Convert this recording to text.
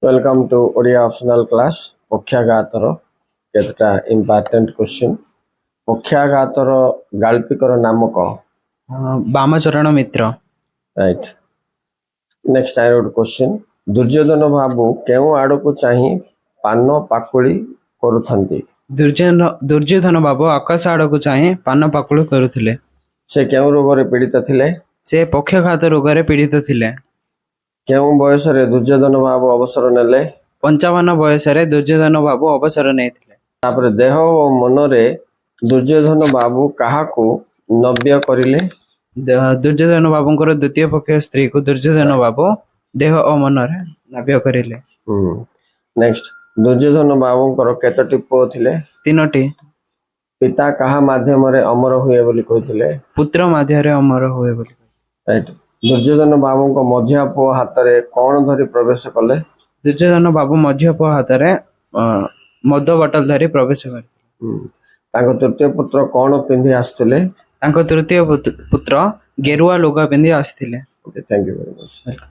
Welcome to Odia optional class पक्षाघातर केतटा important question पक्षाघातर गाल्पिकर नाम कह वामचरण मित्र। राइट नेक्स्ट आई रोड क्वेश्चन दुर्योधन बाबू केउ आड़ को चाही पान पाकुड़ी करुथंती दुर्योधन बाबू आकाश आड़ को चाहे पान पाकुड़ करुथिले। से केउ रोग रे पीड़ित थिले से पक्षाघात रोग रे पीड़ित थिले। केउ बयस रे दुर्योधन बाबू अवसर नेले 55 बयस रे दुर्योधन बाबू अवसर नेथिले। तापर देह और मन रे दुर्योधन बाबू काहाकू नव्य करिले दुर्योधन बाबूंकर द्वितीय पक्ष स्त्री को दुर्योधन बाबू देह और मन रे नव्य करिले। नेक्स्ट दुर्योधन बाबूंकर केतोटी पुओ थिले 3टी। पिता कहा माध्यम रे अमर हुए बोली कहिथिले पुत्र माध्यम रे अमर हुए बोली। राइट दुर्योधन बाबू को मझिया पुओ हाथ रे कौन धरी प्रवेश कले दुर्योधन बाबू मध्य पुओ हाथ रे मद बटल धरी प्रवेश करथिले। ताको तृतीय पुत्र कौन पिंधि आस्थिले तांको तृतीय पुत्र गेरुआ लुगा पिंधि आस्थिले। Thank you very much.